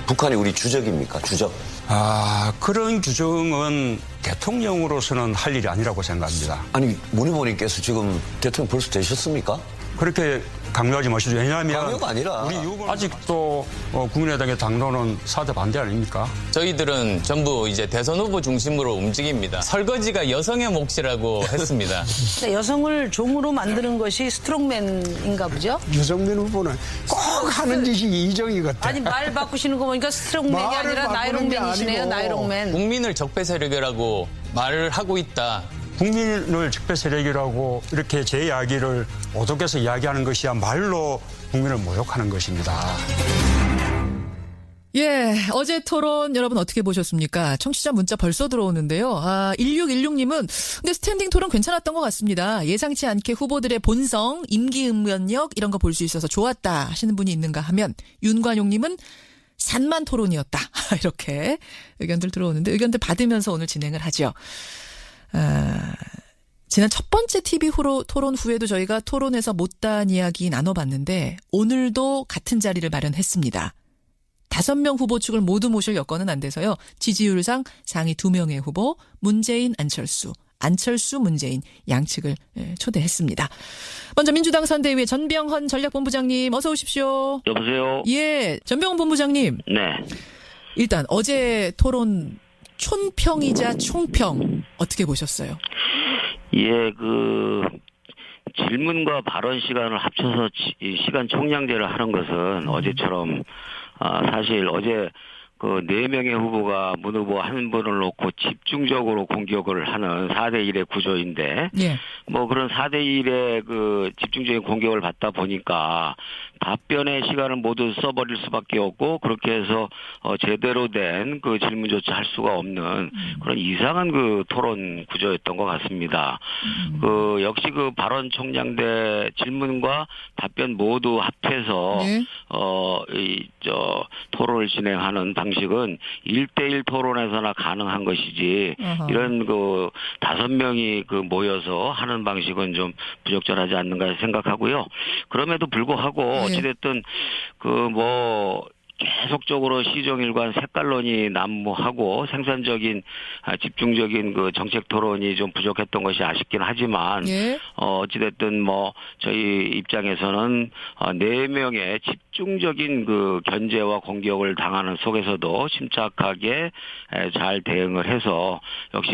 북한이 우리 주적입니까? 주적? 그런 규정은 대통령으로서는 할 일이 아니라고 생각합니다. 아니, 문 후보님께서 지금 대통령 벌써 되셨습니까? 그렇게 강요하지 마시죠. 왜냐하면 강요가 아니라 우리 아직도 국민의당의 당론은 4대 반대 아닙니까? 저희들은 전부 이제 대선 후보 중심으로 움직입니다. 설거지가 여성의 몫이라고 했습니다. 여성을 종으로 만드는 것이 스트롱맨인가 보죠? 유승민 후보는 꼭 하는 짓이 이정희 같아. 아니, 말 바꾸시는 거 보니까 스트롱맨이 아니라 나이롱맨이시네요. 나이롱맨. 국민을 적폐 세력이라고 말을 하고 있다. 국민을 적폐 세력이라고 이렇게 제 이야기를 오독해서 이야기하는 것이야말로 국민을 모욕하는 것입니다. 예, 어제 토론 여러분 어떻게 보셨습니까? 청취자 문자 벌써 들어오는데요. 1616님은 근데 스탠딩 토론 괜찮았던 것 같습니다. 예상치 않게 후보들의 본성, 임기응변력 이런 거 볼 수 있어서 좋았다 하시는 분이 있는가 하면 윤관용님은 산만 토론이었다. 이렇게 의견들 들어오는데 의견들 받으면서 오늘 진행을 하죠. 지난 첫 번째 TV 토론 후에도 저희가 토론에서 못다한 이야기 나눠봤는데 오늘도 같은 자리를 마련했습니다. 5명 후보 측을 모두 모실 여건은 안 돼서요. 지지율상 상위 2명의 후보 문재인, 안철수, 문재인 양측을 초대했습니다. 먼저 민주당 선대위의 전병헌 전략본부장님 어서 오십시오. 여보세요? 예, 전병헌 본부장님. 네. 일단 어제 토론 촌평이자 총평 어떻게 보셨어요? 예, 질문과 발언 시간을 합쳐서 시간 총량제를 하는 것은 어제처럼 사실 어제 4명의 후보가 문 후보 한 분을 놓고 집중적으로 공격을 하는 4대1의 구조인데, 예. 그런 4대1의 집중적인 공격을 받다 보니까 답변의 시간을 모두 써버릴 수밖에 없고, 그렇게 해서, 제대로 된 질문조차 할 수가 없는 그런 이상한 토론 구조였던 것 같습니다. 역시 발언 총량대 질문과 답변 모두 합해서, 네. 토론을 진행하는 방식은 1대1 토론에서나 가능한 것이지 이런 5명이 모여서 하는 방식은 좀 부적절하지 않는가 생각하고요. 그럼에도 불구하고 어찌됐든 계속적으로 시종일관 색깔론이 난무하고 생산적인 집중적인 정책 토론이 좀 부족했던 것이 아쉽긴 하지만 어찌됐든 저희 입장에서는 4명의 집중적인 견제와 공격을 당하는 속에서도 침착하게 잘 대응을 해서 역시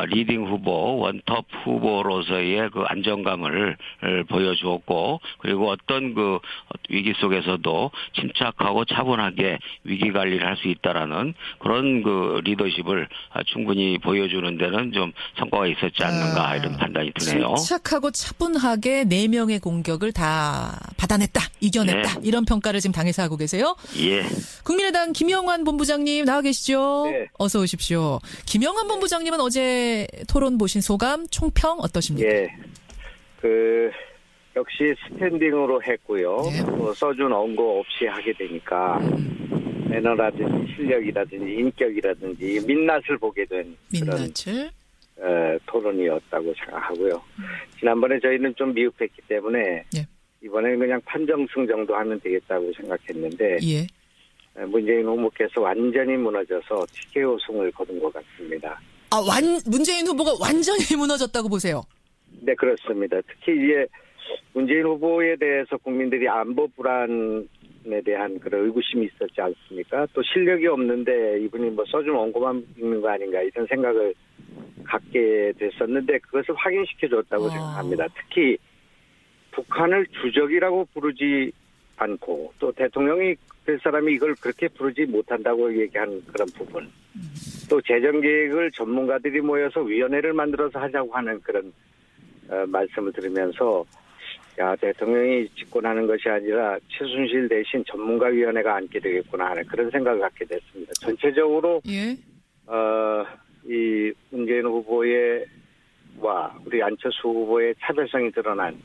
리딩 후보 원톱 후보로서의 안정감을 보여주었고 그리고 어떤 위기 속에서도 침착하고 차분하게 위기 관리를 할 수 있다라는 그런 리더십을 충분히 보여주는 데는 좀 성과가 있었지 않는가 이런 판단이 드네요. 침착하고 차분하게 4명의 공격을 다 받아냈다, 이겨냈다 이런 평가를 지금 당에서 하고 계세요. 예. 국민의당 김영환 본부장님 나와 계시죠? 네. 어서 오십시오. 김영환 본부장님은 어제 토론 보신 소감, 총평 어떠십니까? 예. 역시 스탠딩으로 했고요. 써준 언고 없이 하게 되니까 매너라든지 실력이라든지 인격이라든지 민낯을 보게 된 민낯을 그런 토론이었다고 생각하고요. 지난번에 저희는 좀 미흡했기 때문에 이번에는 그냥 판정승 정도 하면 되겠다고 생각했는데 문재인 후보께서 완전히 무너져서 TKO 승을 거둔 것 같습니다. 문재인 후보가 완전히 무너졌다고 보세요? 네, 그렇습니다. 특히 이제 문재인 후보에 대해서 국민들이 안보 불안에 대한 그런 의구심이 있었지 않습니까? 또 실력이 없는데 이분이 써준 원고만 읽는 거 아닌가 이런 생각을 갖게 됐었는데 그것을 확인시켜줬다고 생각합니다. 특히 북한을 주적이라고 부르지 않고 또 대통령이 될 사람이 이걸 그렇게 부르지 못한다고 얘기한 그런 부분 또 재정계획을 전문가들이 모여서 위원회를 만들어서 하자고 하는 그런 말씀을 들으면서 대통령이 집권하는 것이 아니라 최순실 대신 전문가위원회가 앉게 되겠구나 하는 그런 생각을 갖게 됐습니다. 전체적으로 이 문재인 후보와 우리 안철수 후보의 차별성이 드러난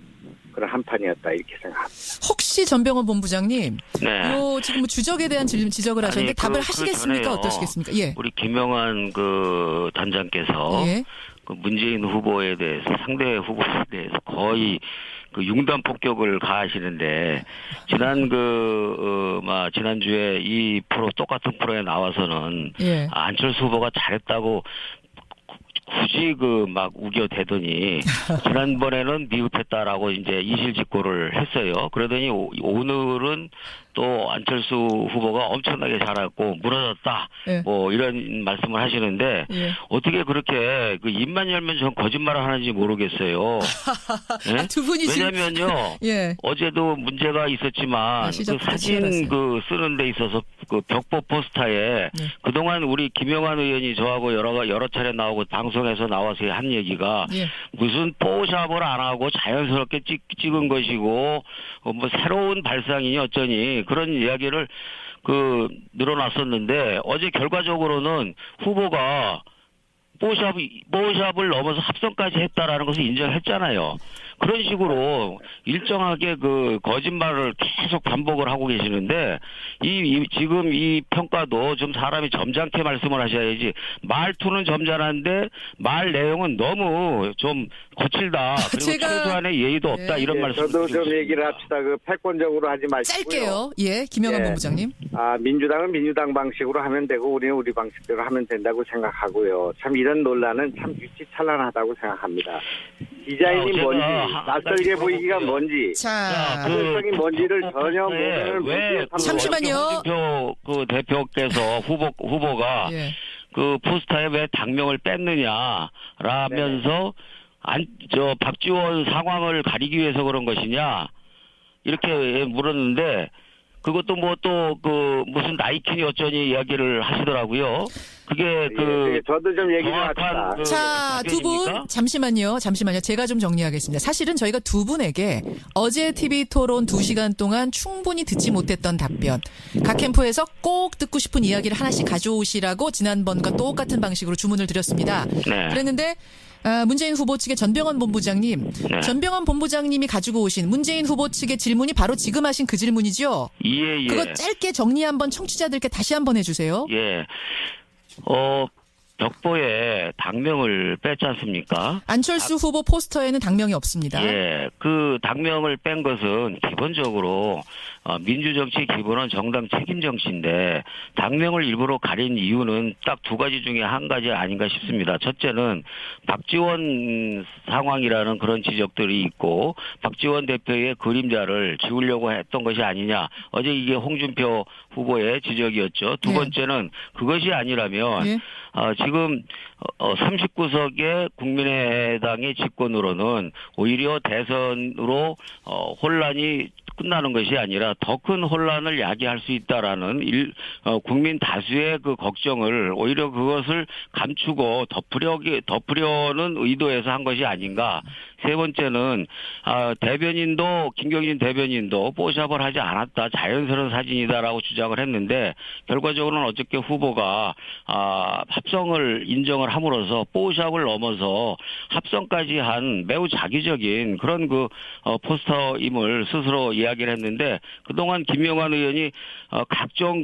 그런 한판이었다 이렇게 생각합니다. 혹시 전병헌 본부장님, 네. 지금 주적에 대한 지적을 하셨는데 답을 하시겠습니까? 어떠시겠습니까? 예. 우리 김영환 단장께서 문재인 후보에 대해서 상대 후보에 대해서 거의 그 융단 폭격을 가하시는데 지난주에 이 똑같은 프로에 나와서는 예. 안철수 후보가 잘했다고 굳이 막 우겨대더니 지난번에는 미흡했다라고 이제 이실직고를 했어요. 그러더니 오늘은 또 안철수 후보가 엄청나게 잘했고 무너졌다. 예. 뭐 이런 말씀을 하시는데 예. 어떻게 그렇게 그 입만 열면 전 거짓말을 하는지 모르겠어요. 예? 두 분이 왜냐면요. 예. 어제도 문제가 있었지만 그 시작부터 사진 치열했어요. 그 쓰는 데 있어서 그 벽보 포스터에 그동안 우리 김영환 의원이 저하고 여러 차례 나오고 방송에서 나와서 한 얘기가 예. 무슨 포샵을 안 하고 자연스럽게 찍은 것이고 뭐 새로운 발상이니 어쩌니 그런 이야기를 늘어났었는데 어제 결과적으로는 후보가 뽀샵을 넘어서 합성까지 했다라는 것을 인정했잖아요. 그런 식으로 일정하게 그 거짓말을 계속 반복을 하고 계시는데 지금 이 평가도 좀 사람이 점잖게 말씀을 하셔야지 말투는 점잖은데 말 내용은 너무 좀 거칠다. 그리고 최소한의 예의도 없다. 이런 말씀. 저도 좀 얘기를 합시다. 그 패권적으로 하지 마시고요. 짧게요. 예, 김영환 예. 본부장님. 민주당은 민주당 방식으로 하면 되고 우리는 우리 방식대로 하면 된다고 생각하고요. 참 이런 논란은 참 유치찬란하다고 생각합니다. 디자인이 뭔지, 낯설게 보이기가 뭔지, 자, 사실성이 뭔지를 전혀 모르는 잠시만요. 홍준표 그 대표께서 후보가 예. 그 포스터에 왜 당명을 뺐느냐라면서 박지원 상황을 가리기 위해서 그런 것이냐 이렇게 물었는데 그것도 무슨 나이키니 어쩌니 이야기를 하시더라고요. 그게 저도 좀 얘기 좀 합시다. 자, 두 분 잠시만요. 제가 좀 정리하겠습니다. 사실은 저희가 두 분에게 어제 TV 토론 2시간 동안 충분히 듣지 못했던 답변, 각 캠프에서 꼭 듣고 싶은 이야기를 하나씩 가져오시라고 지난번과 똑같은 방식으로 주문을 드렸습니다. 네. 그랬는데 문재인 후보 측의 전병헌 본부장님, 네. 전병헌 본부장님이 가지고 오신 문재인 후보 측의 질문이 바로 지금 하신 그 질문이죠? 예. 그거 짧게 정리 한번 청취자들께 다시 한번 해주세요. 예. 벽보에 당명을 뺐지 않습니까? 안철수 후보 포스터에는 당명이 없습니다. 예. 그 당명을 뺀 것은 기본적으로 민주정치 기본은 정당 책임 정치인데 당명을 일부러 가린 이유는 딱 두 가지 중에 한 가지 아닌가 싶습니다. 첫째는 박지원 상황이라는 그런 지적들이 있고 박지원 대표의 그림자를 지우려고 했던 것이 아니냐. 어제 이게 홍준표 후보의 지적이었죠. 두 번째는 그것이 아니라면 지금 39석의 국민의당의 집권으로는 오히려 대선으로 혼란이 끝나는 것이 아니라 더 큰 혼란을 야기할 수 있다라는 국민 다수의 그 걱정을 오히려 그것을 감추고 덮으려는 의도에서 한 것이 아닌가. 세 번째는 김경진 대변인도 뽀샵을 하지 않았다. 자연스러운 사진이다라고 주장을 했는데 결과적으로는 어저께 후보가 합성을 인정을 함으로써 뽀샵을 넘어서 합성까지 한 매우 자기적인 그런 포스터임을 스스로 이야기를 했는데 그동안 김영환 의원이 각종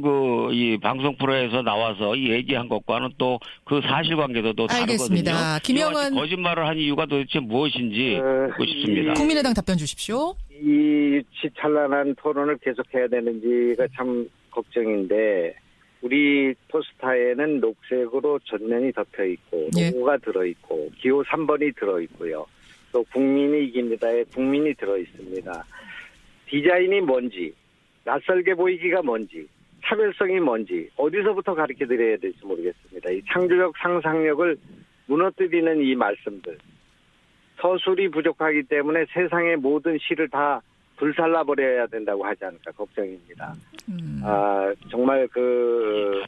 이 방송 프로에서 나와서 이 얘기한 것과는 또 그 사실관계도 또 알겠습니다. 다르거든요. 김영환 거짓말을 한 이유가 도대체 무엇인지 듣고 싶습니다. 국민의당 답변 주십시오. 이 유치찬란한 토론을 계속해야 되는지가 참 걱정인데 우리 포스터에는 녹색으로 전면이 덮여 있고 로고가 들어있고 기호 3번이 들어있고요. 또 국민이 이깁니다에 국민이 들어있습니다. 디자인이 뭔지, 낯설게 보이기가 뭔지, 차별성이 뭔지 어디서부터 가르쳐드려야 될지 모르겠습니다. 이 창조적 상상력을 무너뜨리는 이 말씀들. 서술이 부족하기 때문에 세상의 모든 시를 다 불살라버려야 된다고 하지 않을까 걱정입니다. 정말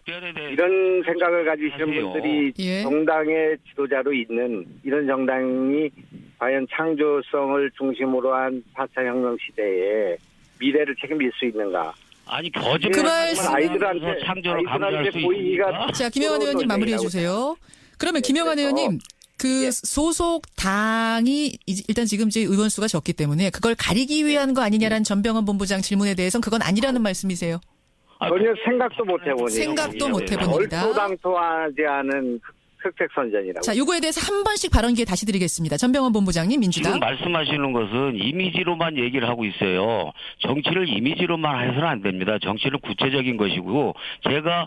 이런 생각을 가지시는 분들이 정당의 지도자로 있는 이런 정당이 과연 창조성을 중심으로 한 4차 혁명 시대에 미래를 책임질 수 있는가? 아니 그 거짓말 아이들한테 보이기가. 자, 김영환 의원님 마무리해 주세요. 그러면 김영환 의원님 소속 당이 일단 지금 이제 의원 수가 적기 때문에 그걸 가리기 위한 거 아니냐라는 전병헌 본부장 질문에 대해서는 그건 아니라는 말씀이세요? 전혀 생각도 못 해보니. 생각도 못 해본 일이다. 얼토당토하지 않은 흑색선전이라고. 자, 요거에 대해서 한 번씩 발언 기회 다시 드리겠습니다. 전병헌 본부장님, 민주당. 지금 말씀하시는 것은 이미지로만 얘기를 하고 있어요. 정치를 이미지로만 해서는 안 됩니다. 정치는 구체적인 것이고 제가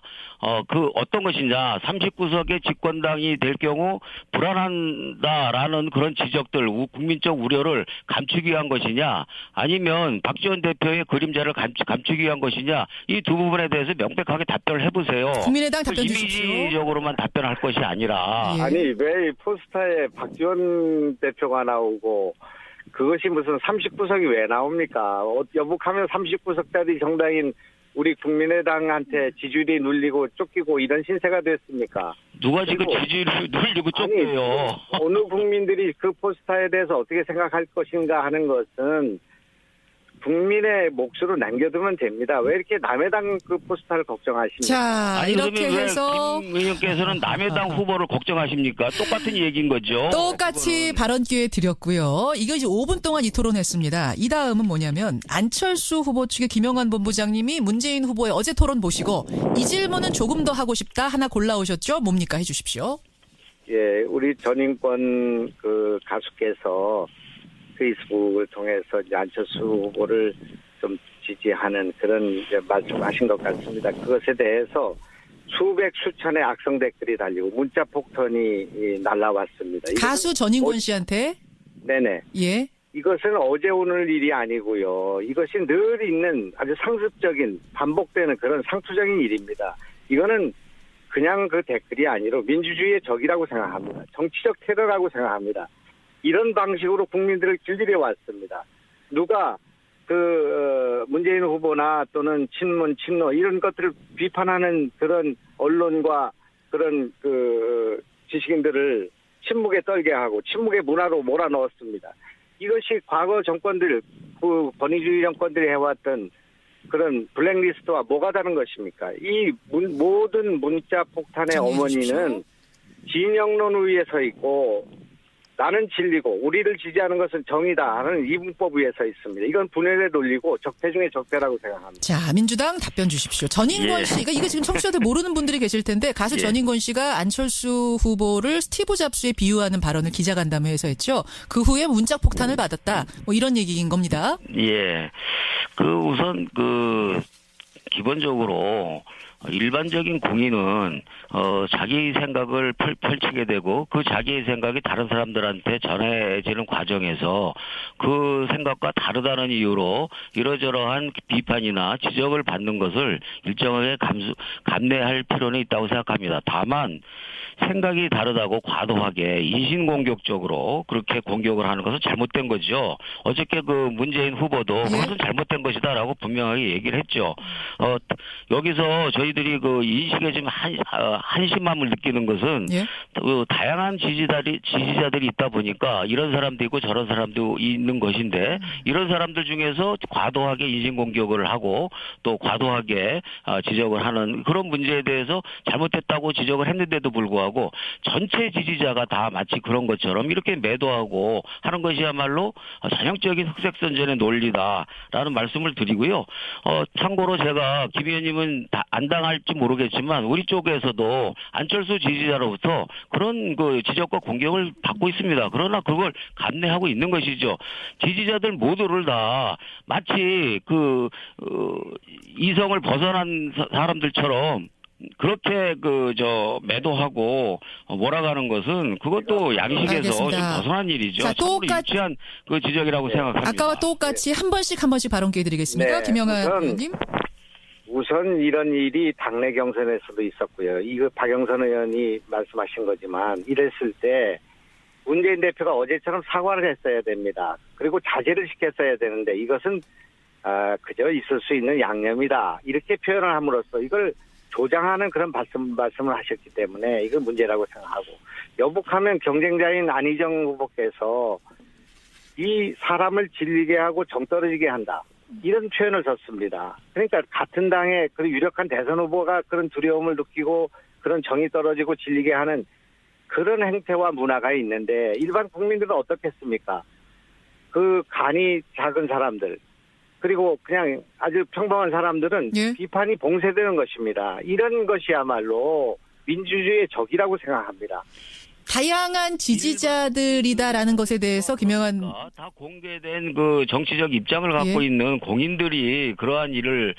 어떤 것이냐 39석의 집권당이 될 경우 불안한다라는 그런 지적들 국민적 우려를 감추기 위한 것이냐 아니면 박지원 대표의 그림자를 감추기 위한 것이냐 이 두 부분에 대해서 명백하게 답변을 해보세요. 국민의당 답변 주십시오. 이미지적으로만 답변할 것이 아니라 예. 아니 왜 포스터에 박지원 대표가 나오고 그것이 무슨 39석이 왜 나옵니까? 여북하면 39석짜리 정당인 우리 국민의당한테 지지율이 눌리고 쫓기고 이런 신세가 됐습니까? 누가 지금 지지율을 눌리고 쫓겨요. 어느 국민들이 그 포스터에 대해서 어떻게 생각할 것인가 하는 것은 국민의 몫으로 남겨두면 됩니다. 왜 이렇게 남의 당 그 포스터를 걱정하십니까? 자, 이렇게 그러면 왜 해서 김 의원께서는 남의 당 후보를 걱정하십니까? 똑같은 얘기인 거죠. 똑같이 발언 기회 드렸고요. 이것이 5분 동안 이 토론했습니다. 이 다음은 뭐냐면 안철수 후보 측의 김영환 본부장님이 문재인 후보의 어제 토론 보시고 이 질문은 조금 더 하고 싶다 하나 골라오셨죠? 뭡니까? 해주십시오. 예, 우리 전인권 그 가수께서 페이스북을 통해서 이제 안철수 후보를 좀 지지하는 그런 이제 말씀하신 것 같습니다. 그것에 대해서 수백 수천의 악성 댓글이 달리고 문자 폭탄이 날라왔습니다. 가수 전인권 씨한테? 네네. 예. 이것은 어제 오늘 일이 아니고요. 이것이 늘 있는 아주 상습적인 반복되는 그런 상투적인 일입니다. 이거는 그냥 그 댓글이 아니라 민주주의의 적이라고 생각합니다. 정치적 테러라고 생각합니다. 이런 방식으로 국민들을 길들여 왔습니다. 누가 문재인 후보나 또는 친문, 친노 이런 것들을 비판하는 그런 언론과 그런 지식인들을 침묵에 떨게 하고 침묵의 문화로 몰아넣었습니다. 이것이 과거 정권들, 권위주의 정권들이 해왔던 그런 블랙리스트와 뭐가 다른 것입니까? 이 모든 문자 폭탄의 어머니는 진영론 위에 서 있고 나는 진리고 우리를 지지하는 것은 정의다 하는 이분법 위에 서 있습니다. 이건 분열에 놀리고 적폐 중에 적폐라고 생각합니다. 자, 민주당 답변 주십시오. 전인권 씨가 이거 지금 청취자들 모르는 분들이 계실 텐데 가수 전인권 씨가 안철수 후보를 스티브 잡스에 비유하는 발언을 기자간담회에서 했죠. 그 후에 문자 폭탄을 받았다. 뭐 이런 얘기인 겁니다. 예. 우선 기본적으로 일반적인 국민은 자기 생각을 펼치게 되고 그 자기의 생각이 다른 사람들한테 전해지는 과정에서 그 생각과 다르다는 이유로 이러저러한 비판이나 지적을 받는 것을 일정하게 감내할 필요는 있다고 생각합니다. 다만 생각이 다르다고 과도하게 인신공격적으로 그렇게 공격을 하는 것은 잘못된 거죠. 어저께 문재인 후보도 그것은 잘못된 것이다라고 분명하게 얘기를 했죠. 여기서 저희들이 인식에 좀 한심함을 느끼는 것은 다양한 지지자들이 있다 보니까 이런 사람도 있고 저런 사람도 있는 것인데 이런 사람들 중에서 과도하게 인신공격을 하고 또 과도하게 지적을 하는 그런 문제에 대해서 잘못됐다고 지적을 했는데도 불구하고 전체 지지자가 다 마치 그런 것처럼 이렇게 매도하고 하는 것이야말로 전형적인 흑색선전의 논리다라는 말씀을 드리고요. 참고로 제가 김 의원님은 안 당할지 모르겠지만 우리 쪽에서도 안철수 지지자로부터 그런 지적과 공격을 받고 있습니다. 그러나 그걸 감내하고 있는 것이죠. 지지자들 모두를 다 마치 이성을 벗어난 사람들처럼 그렇게 매도하고 몰아가는 것은 그것도 양식에서 좀 벗어난 일이죠. 자, 참으로 유치한 지적이라고 생각합니다. 아까와 똑같이 한 번씩 발언 기회 드리겠습니다. 김영환 의원님. 우선 이런 일이 당내 경선에서도 있었고요. 이거 박영선 의원이 말씀하신 거지만 이랬을 때 문재인 대표가 어제처럼 사과를 했어야 됩니다. 그리고 자제를 시켰어야 되는데 이것은 그저 있을 수 있는 양념이다. 이렇게 표현을 함으로써 이걸 조장하는 그런 말씀을 하셨기 때문에 이건 문제라고 생각하고 여북하면 경쟁자인 안희정 후보께서 이 사람을 질리게 하고 정 떨어지게 한다. 이런 표현을 썼습니다. 그러니까 같은 당의 그 유력한 대선 후보가 그런 두려움을 느끼고 그런 정이 떨어지고 질리게 하는 그런 행태와 문화가 있는데 일반 국민들은 어떻겠습니까? 간이 작은 사람들 그리고 그냥 아주 평범한 사람들은 비판이 봉쇄되는 것입니다. 이런 것이야말로 민주주의의 적이라고 생각합니다. 다양한 지지자들이다라는 것에 대해서 김영환 다 공개된 그 정치적 입장을 갖고 예. 있는 공인들이 그러한 일을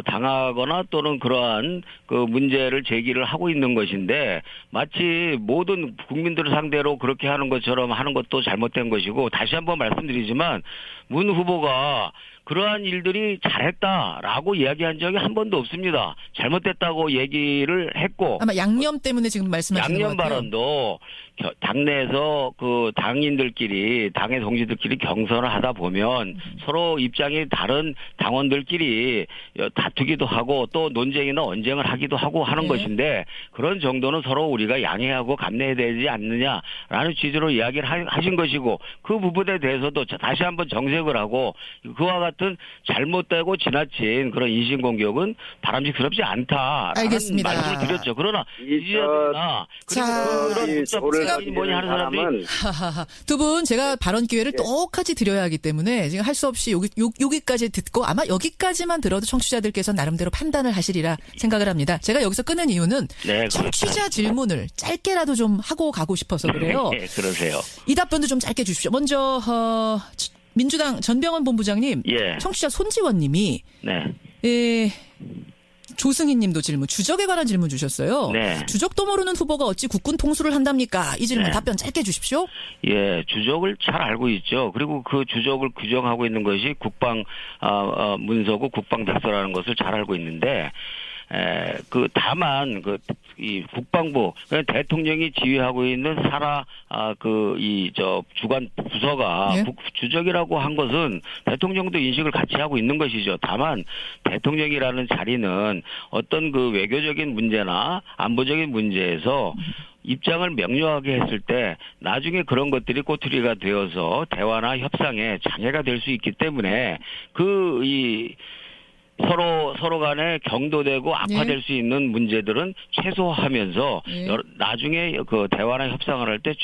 당하거나 또는 그러한 그 문제를 제기를 하고 있는 것인데 마치 모든 국민들을 상대로 그렇게 하는 것처럼 하는 것도 잘못된 것이고 다시 한번 말씀드리지만 문 후보가 그러한 일들이 잘했다라고 이야기한 적이 한 번도 없습니다. 잘못됐다고 얘기를 했고 아마 양념 때문에 지금 말씀하시는 것 양념 같아요. 발언도 당내에서 그 당인들끼리 당의 동지들끼리 경선을 하다 보면 서로 입장이 다른 당원들끼리 다투기도 하고 또 논쟁이나 언쟁을 하기도 하고 하는 네. 것인데 그런 정도는 서로 우리가 양해하고 감내해야 되지 않느냐라는 취지로 이야기를 하신 것이고 그 부분에 대해서도 다시 한번 정색을 하고 그와 같은 잘못되고 지나친 그런 인신공격은 바람직스럽지 않다라는 알겠습니다. 말씀을 드렸죠. 그러나 지지자들이나 자, 그리고 그런 뭐니 하는 사람들이 두 분 제가 발언 기회를 똑같이 드려야 하기 때문에 지금 할 수 없이 여기까지 듣고 아마 여기까지만 들어도 청취자들께서 나름대로 판단을 하시리라 생각을 합니다. 제가 여기서 끊은 이유는 네, 청취자 질문을 짧게라도 좀 하고 가고 싶어서 그래요. 네, 그러세요. 이 답변도 좀 짧게 주십시오. 먼저 민주당 전병헌 본부장님, 예. 청취자 손지원님이 네. 조승희 님도 질문, 주적에 관한 질문 주셨어요. 네. 주적도 모르는 후보가 어찌 국군 통수를 한답니까? 이 질문 네. 답변 짧게 주십시오. 예, 주적을 잘 알고 있죠. 그리고 그 주적을 규정하고 있는 것이 국방 문서고 국방 백서라는 것을 잘 알고 있는데 다만 이 국방부 대통령이 지휘하고 있는 주관 부서가 예. 주적이라고 한 것은 대통령도 인식을 같이 하고 있는 것이죠. 다만 대통령이라는 자리는 어떤 그 외교적인 문제나 안보적인 문제에서 입장을 명료하게 했을 때 나중에 그런 것들이 꼬투리가 되어서 대화나 협상에 장애가 될 수 있기 때문에 서로 간에 경도되고 악화될 수 있는 문제들은 최소화하면서 나중에 그 대화나 협상을 할 때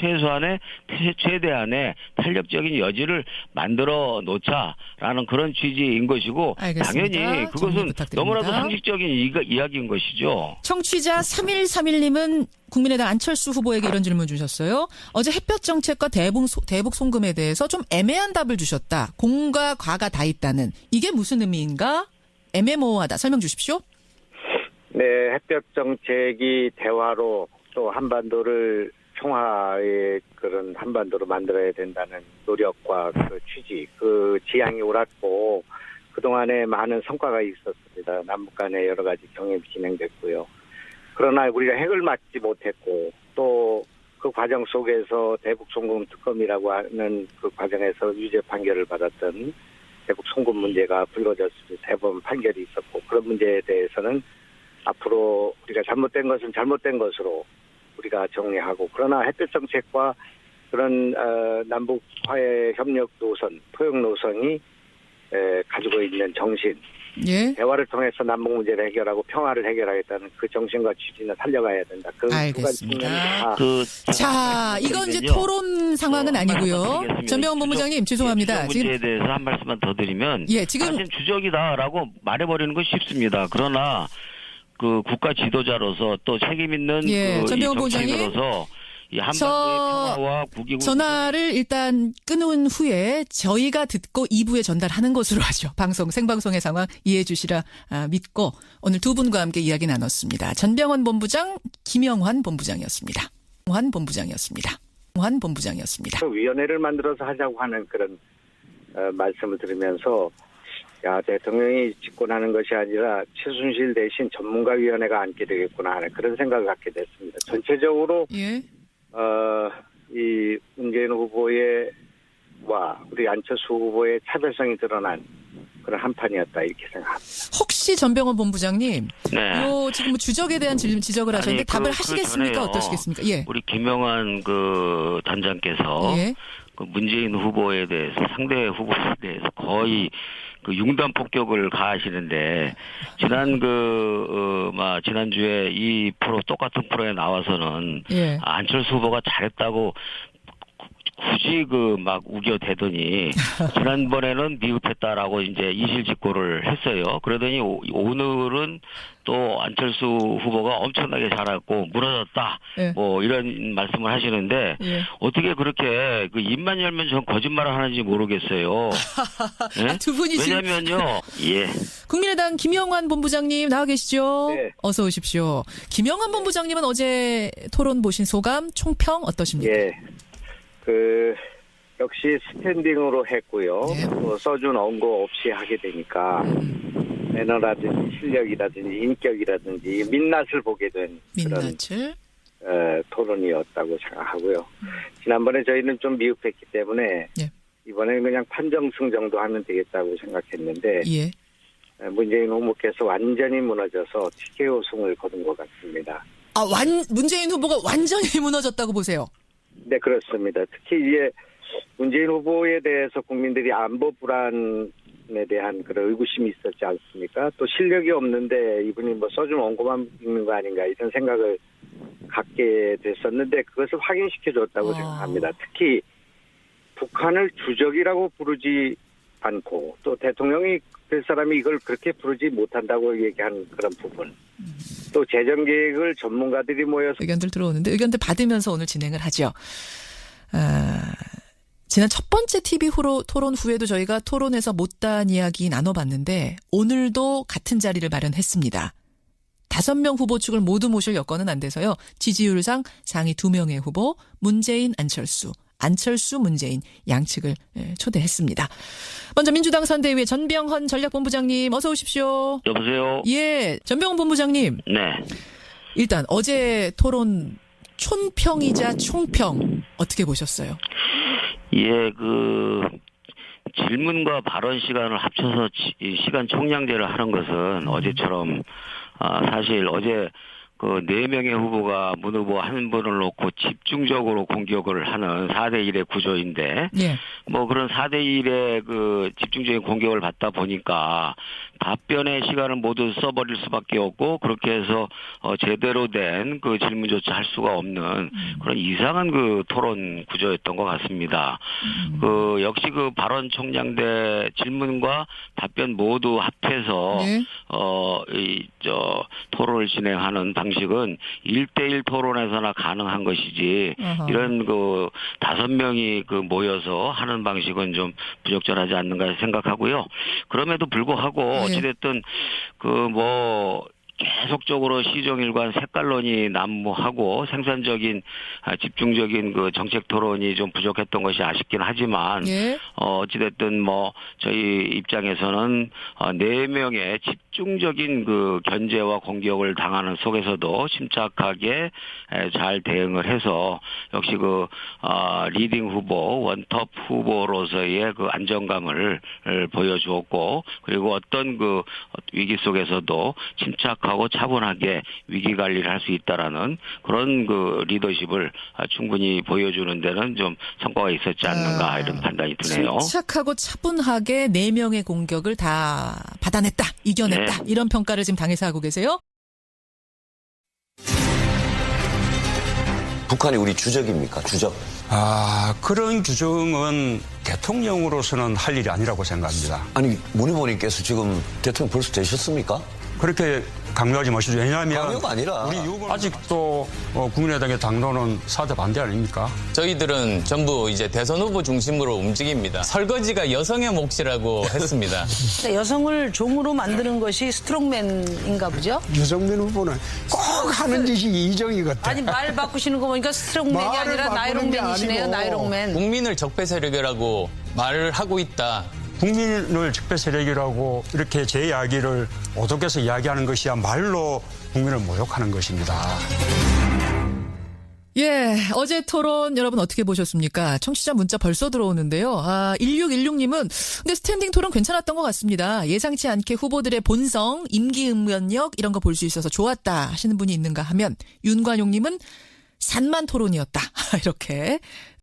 최대한의 탄력적인 여지를 만들어 놓자라는 그런 취지인 것이고 알겠습니다. 당연히 그것은 너무나도 상식적인 이야기인 것이죠. 청취자 3131님은 국민의당 안철수 후보에게 이런 질문 주셨어요. 어제 햇볕 정책과 대북 송금에 대해서 좀 애매한 답을 주셨다. 공과 과가 다 있다는. 이게 무슨 의미인가? 애매모호하다. 설명 주십시오. 네, 햇볕 정책이 대화로 또 한반도를 평화의 그런 한반도로 만들어야 된다는 노력과 그 취지, 그 지향이 옳았고 그동안에 많은 성과가 있었습니다. 남북 간에 여러 가지 경협이 진행됐고요. 그러나 우리가 핵을 맞지 못했고 또 그 과정 속에서 대북 송금 특검이라고 하는 그 과정에서 유죄 판결을 받았던 대북 송금 문제가 불거졌습니다. 3번 판결이 있었고 그런 문제에 대해서는 앞으로 우리가 잘못된 것은 잘못된 것으로 우리가 정리하고 그러나 햇볕 정책과 그런 남북 화해 협력 노선, 포용 노선이 가지고 있는 정신, 예. 대화를 통해서 남북 문제를 해결하고 평화를 해결하겠다는 그 정신과 취지는 살려가야 된다. 그 알겠습니다. 자, 이건 이제 토론 상황은 아니고요. 전병헌 본부장님 죄송합니다. 주적 문제에 대해서 한 말씀만 더 드리면 지금 사실 주적이다라고 말해버리는 건 쉽습니다. 그러나 그 국가 지도자로서 또 책임 있는 전병헌 본부장님 정치인으로서 이 한반도의 평화와 국익을 전화를 일단 끊은 후에 저희가 듣고 2부에 전달하는 것으로 하죠. 생방송의 상황 이해해 주시라 믿고 오늘 두 분과 함께 이야기 나눴습니다. 전병헌 본부장, 김영환 본부장이었습니다. 환 본부장이었습니다. 위원회를 만들어서 하자고 하는 그런 말씀을 들으면서 대통령이 집권하는 것이 아니라 최순실 대신 전문가위원회가 앉게 되겠구나 하는 그런 생각을 갖게 됐습니다. 전체적으로 이 문재인 후보와 우리 안철수 후보의 차별성이 드러난 그런 한판이었다 이렇게 생각합니다. 혹시 전병헌 본부장님, 네. 지금 주적에 대한 지적을 하셨는데 답을 하시겠습니까? 어떠시겠습니까? 예. 우리 김영환 그 단장께서 그 문재인 후보에 대해서 상대 후보에 대해서 거의 그 융단 폭격을 가하시는데 지난주에 이 똑같은 프로에 나와서는 안철수 후보가 잘했다고 굳이 막 우겨대더니 지난번에는 미흡했다라고 이제 이실직고를 했어요. 그러더니 오늘은 또 안철수 후보가 엄청나게 잘했고 무너졌다. 예. 뭐 이런 말씀을 하시는데 예. 어떻게 그렇게 입만 열면 전 거짓말을 하는지 모르겠어요. 예? 두 분이 지금 왜냐면요. 예. 국민의당 김영환 본부장님 나와 계시죠? 네. 어서 오십시오. 김영환 본부장님은 어제 토론 보신 소감, 총평 어떠십니까? 예. 역시 스탠딩으로 했고요. 네. 또 써준 언고 없이 하게 되니까 매너라든지 실력이라든지 인격이라든지 민낯을 보게 된 그런 민낯을. 토론이었다고 생각하고요. 지난번에 저희는 좀 미흡했기 때문에 예. 이번에는 그냥 판정승 정도 하면 되겠다고 생각했는데 예. 문재인 후보께서 완전히 무너져서 TKO 승을 거둔 것 같습니다. 문재인 후보가 완전히 무너졌다고 보세요. 네, 그렇습니다. 특히 이제 문재인 후보에 대해서 국민들이 안보 불안에 대한 그런 의구심이 있었지 않습니까? 또 실력이 없는데 이분이 써준 원고만 읽는 거 아닌가 이런 생각을 갖게 됐었는데 그것을 확인시켜줬다고 생각합니다. 특히 북한을 주적이라고 부르지 않고 또 대통령이 될 사람이 이걸 그렇게 부르지 못한다고 얘기한 그런 부분. 또 재정 계획을 전문가들이 모여서 의견들 들어오는데 의견들 받으면서 오늘 진행을 하죠. 지난 첫 번째 TV 토론 후에도 저희가 토론에서 못다한 이야기 나눠봤는데 오늘도 같은 자리를 마련했습니다. 5명 후보 측을 모두 모실 여건은 안 돼서요. 지지율상 상위 2명의 후보 문재인, 안철수, 문재인 양측을 초대했습니다. 먼저 민주당 선대위의 전병헌 전략본부장님 어서 오십시오. 여보세요? 예, 전병헌 본부장님. 네. 일단 어제 토론 촌평이자 총평 어떻게 보셨어요? 예, 질문과 발언 시간을 합쳐서 시간 총량제를 하는 것은 어제처럼 사실 어제 4명의 후보가 문 후보 한 분을 놓고 집중적으로 공격을 하는 4대1의 구조인데, 예. 그런 4대1의 집중적인 공격을 받다 보니까 답변의 시간을 모두 써버릴 수밖에 없고, 그렇게 해서 제대로 된 질문조차 할 수가 없는 그런 이상한 토론 구조였던 것 같습니다. 역시 발언 총량대 질문과 답변 모두 합해서, 네. 토론을 진행하는 방식은 1대1 토론에서나 가능한 것이지 어허. 이런 5명이 모여서 하는 방식은 좀 부적절하지 않는가 생각하고요. 그럼에도 불구하고 어찌됐든 계속적으로 시정일관 색깔론이 난무하고 생산적인 집중적인 정책 토론이 좀 부족했던 것이 아쉽긴 하지만 예. 어찌됐든 저희 입장에서는 4명의 집중적인 견제와 공격을 당하는 속에서도 침착하게 잘 대응을 해서 역시 리딩 후보 원톱 후보로서의 안정감을 보여주었고 그리고 어떤 위기 속에서도 침착하고 차분하게 위기 관리를 할 수 있다라는 그런 리더십을 충분히 보여주는 데는 좀 성과가 있었지 않는가 이런 판단이 드네요. 침착하고 차분하게 4명의 공격을 다 받아냈다, 이겨냈다 이런 평가를 지금 당에서 하고 계세요? 북한이 우리 주적입니까? 주적? 그런 규정은 대통령으로서는 할 일이 아니라고 생각합니다. 아니, 문 후보님께서 지금 대통령 벌써 되셨습니까? 그렇게 강요하지 마시죠. 왜냐하면 강요가 아니라 아직도 국민의당의 당론은 4대 반대 아닙니까? 저희들은 전부 이제 대선 후보 중심으로 움직입니다. 설거지가 여성의 몫이라고 했습니다. 여성을 종으로 만드는 것이 스트롱맨인가 보죠? 유승민 후보는 꼭 하는 짓이 이정희 같아. 아니 말 바꾸시는 거 보니까 스트롱맨이 말을 아니라 바꾸는 게 나이롱맨이시네요. 아니고. 나이롱맨. 국민을 적폐 세력이라고 말을 하고 있다. 국민을 적폐 세력이라고 이렇게 제 이야기를 오독해서 이야기하는 것이야말로 국민을 모욕하는 것입니다. 예, 어제 토론 여러분 어떻게 보셨습니까? 청취자 문자 벌써 들어오는데요. 1616님은 근데 스탠딩 토론 괜찮았던 것 같습니다. 예상치 않게 후보들의 본성, 임기응변력 이런 거 볼 수 있어서 좋았다 하시는 분이 있는가 하면 윤관용님은 산만 토론이었다 이렇게